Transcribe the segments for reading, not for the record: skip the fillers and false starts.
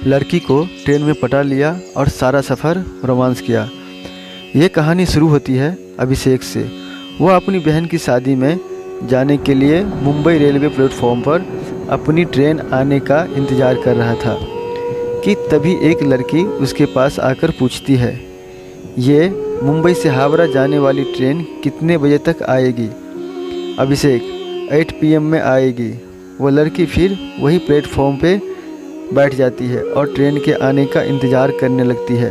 लड़की को ट्रेन में पटा लिया और सारा सफ़र रोमांस किया। ये कहानी शुरू होती है अभिषेक से। वह अपनी बहन की शादी में जाने के लिए मुंबई रेलवे प्लेटफॉर्म पर अपनी ट्रेन आने का इंतज़ार कर रहा था कि तभी एक लड़की उसके पास आकर पूछती है, ये मुंबई से हावड़ा जाने वाली ट्रेन कितने बजे तक आएगी? अभिषेक 8 PM में आएगी। वो लड़की फिर वही प्लेटफॉर्म पे बैठ जाती है और ट्रेन के आने का इंतज़ार करने लगती है।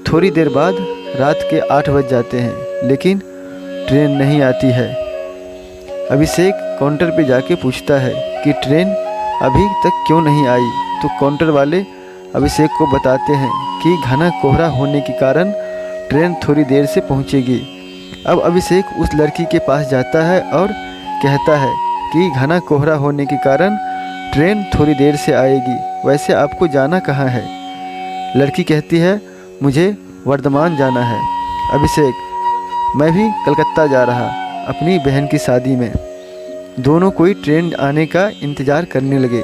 थोड़ी देर बाद रात के 8 बज जाते हैं, लेकिन ट्रेन नहीं आती है। अभिषेक काउंटर पे जाके पूछता है कि ट्रेन अभी तक क्यों नहीं आई, तो काउंटर वाले अभिषेक को बताते हैं कि घना कोहरा होने के कारण ट्रेन थोड़ी देर से पहुंचेगी। अब अभिषेक उस लड़की के पास जाता है और कहता है कि घना कोहरा होने के कारण ट्रेन थोड़ी देर से आएगी, वैसे आपको जाना कहाँ है? लड़की कहती है, मुझे वर्धमान जाना है। अभिषेक, मैं भी कलकत्ता जा रहा अपनी बहन की शादी में। दोनों कोई ट्रेन आने का इंतज़ार करने लगे।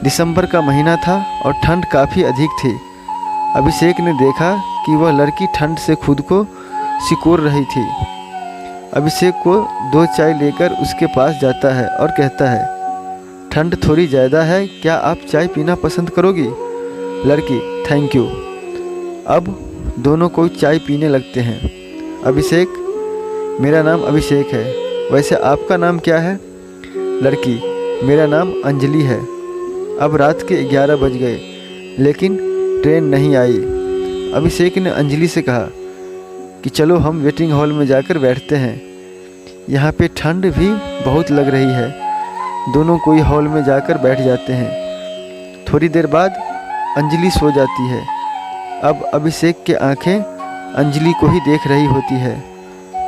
दिसंबर का महीना था और ठंड काफ़ी अधिक थी। अभिषेक ने देखा कि वह लड़की ठंड से खुद को सिकोड़ रही थी। अभिषेक को 2 चाय लेकर उसके पास जाता है और कहता है, ठंड थोड़ी ज़्यादा है, क्या आप चाय पीना पसंद करोगी? लड़की, थैंक यू। अब दोनों कोई चाय पीने लगते हैं। अभिषेक, मेरा नाम अभिषेक है, वैसे आपका नाम क्या है? लड़की, मेरा नाम अंजलि है। अब रात के 11 बज गए, लेकिन ट्रेन नहीं आई। अभिषेक ने अंजलि से कहा कि चलो हम वेटिंग हॉल में जाकर बैठते हैं, यहाँ पे ठंड भी बहुत लग रही है। दोनों कोई हॉल में जाकर बैठ जाते हैं। थोड़ी देर बाद अंजलि सो जाती है। अब अभिषेक की आंखें अंजलि को ही देख रही होती है।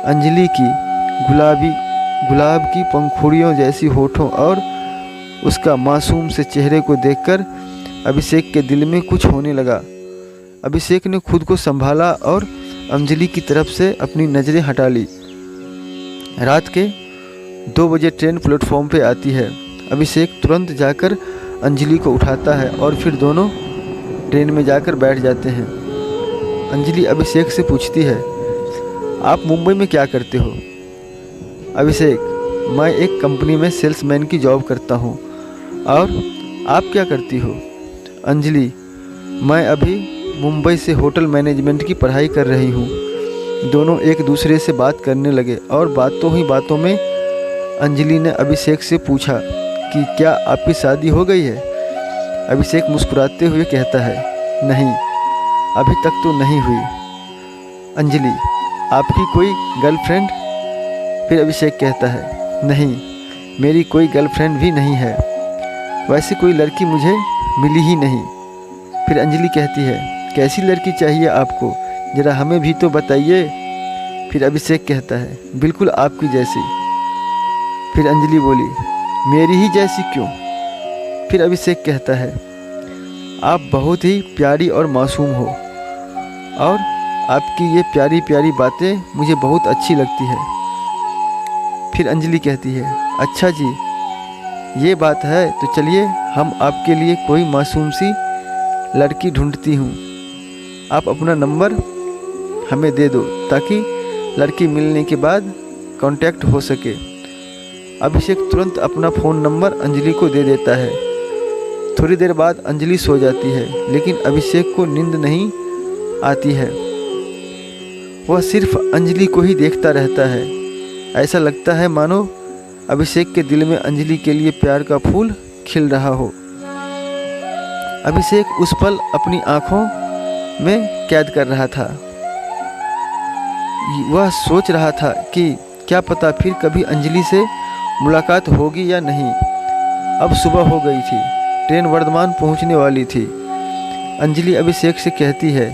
अंजलि की गुलाब की पंखुड़ियों जैसी होठों और उसका मासूम से चेहरे को देखकर अभिषेक के दिल में कुछ होने लगा। अभिषेक ने खुद को संभाला और अंजलि की तरफ से अपनी नज़रें हटा ली। रात के 2 बजे ट्रेन प्लेटफॉर्म पे आती है। अभिषेक तुरंत जाकर अंजलि को उठाता है और फिर दोनों ट्रेन में जाकर बैठ जाते हैं। अंजलि अभिषेक से पूछती है, आप मुंबई में क्या करते हो? अभिषेक, मैं एक कंपनी में सेल्समैन की जॉब करता हूँ। और आप क्या करती हो? अंजलि, मैं अभी मुंबई से होटल मैनेजमेंट की पढ़ाई कर रही हूँ। दोनों एक दूसरे से बात करने लगे और बातों ही बातों में अंजलि ने अभिषेक से पूछा कि क्या आपकी शादी हो गई है? अभिषेक मुस्कुराते हुए कहता है, नहीं, अभी तक तो नहीं हुई। अंजलि, आपकी कोई गर्लफ्रेंड? फिर अभिषेक कहता है, नहीं, मेरी कोई गर्लफ्रेंड भी नहीं है, वैसे कोई लड़की मुझे मिली ही नहीं। फिर अंजलि कहती है, कैसी लड़की चाहिए आपको, ज़रा हमें भी तो बताइए। फिर अभिषेक कहता है, बिल्कुल आपकी जैसी। फिर अंजलि बोली, मेरी ही जैसी क्यों? फिर अभिषेक कहता है, आप बहुत ही प्यारी और मासूम हो और आपकी ये प्यारी प्यारी बातें मुझे बहुत अच्छी लगती है। फिर अंजलि कहती है, अच्छा जी, ये बात है तो चलिए हम आपके लिए कोई मासूम सी लड़की ढूंढती हूँ। आप अपना नंबर हमें दे दो ताकि लड़की मिलने के बाद कांटेक्ट हो सके। अभिषेक तुरंत अपना फ़ोन नंबर अंजलि को दे देता है। थोड़ी देर बाद अंजलि सो जाती है, लेकिन अभिषेक को नींद नहीं आती है। वह सिर्फ अंजलि को ही देखता रहता है। ऐसा लगता है मानो अभिषेक के दिल में अंजलि के लिए प्यार का फूल खिल रहा हो। अभिषेक उस पल अपनी आँखों में कैद कर रहा था। वह सोच रहा था कि क्या पता फिर कभी अंजलि से मुलाकात होगी या नहीं। अब सुबह हो गई थी, ट्रेन वर्धमान पहुंचने वाली थी। अंजलि अभिषेक से कहती है,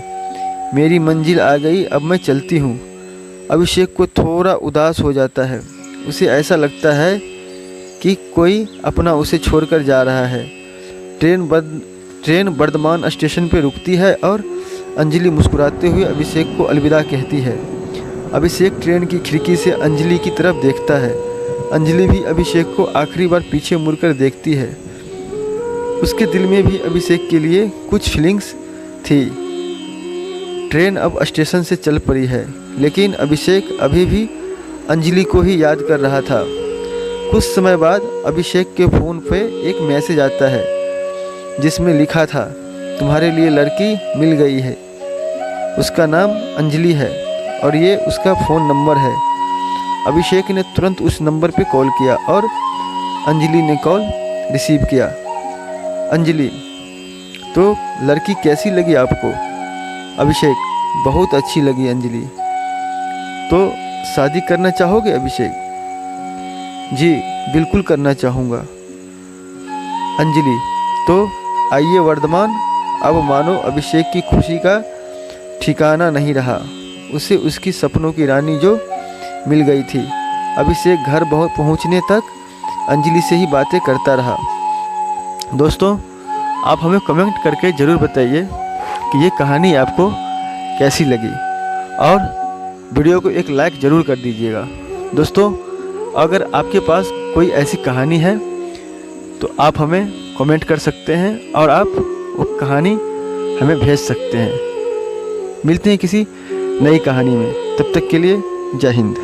मेरी मंजिल आ गई, अब मैं चलती हूँ। अभिषेक को थोड़ा उदास हो जाता है। उसे ऐसा लगता है कि कोई अपना उसे छोड़कर जा रहा है। ट्रेन वर्धमान स्टेशन पर रुकती है और अंजलि मुस्कुराते हुए अभिषेक को अलविदा कहती है। अभिषेक ट्रेन की खिड़की से अंजलि की तरफ देखता है। अंजलि भी अभिषेक को आखिरी बार पीछे मुड़कर देखती है। उसके दिल में भी अभिषेक के लिए कुछ फीलिंग्स थी। ट्रेन अब स्टेशन से चल पड़ी है, लेकिन अभिषेक अभी भी अंजलि को ही याद कर रहा था। कुछ समय बाद अभिषेक के फ़ोन पे एक मैसेज आता है जिसमें लिखा था, तुम्हारे लिए लड़की मिल गई है। उसका नाम अंजलि है और ये उसका फ़ोन नंबर है। अभिषेक ने तुरंत उस नंबर पे कॉल किया और अंजलि ने कॉल रिसीव किया। अंजलि, तो लड़की कैसी लगी आपको? अभिषेक, बहुत अच्छी लगी अंजलि। तो शादी करना चाहोगे अभिषेक? जी बिल्कुल करना चाहूँगा। अंजलि, तो आइए वर्धमान, अब मानो अभिषेक की खुशी का ठिकाना नहीं रहा। उसे उसकी सपनों की रानी जो मिल गई थी। अभिषेक घर पहुँचने तक अंजलि से ही बातें करता रहा। दोस्तों, आप हमें कमेंट करके ज़रूर बताइए कि ये कहानी आपको कैसी लगी और वीडियो को एक लाइक ज़रूर कर दीजिएगा। दोस्तों, अगर आपके पास कोई ऐसी कहानी है तो आप हमें कमेंट कर सकते हैं और आप वो कहानी हमें भेज सकते हैं। मिलते हैं किसी नई कहानी में, तब तक के लिए जय हिंद।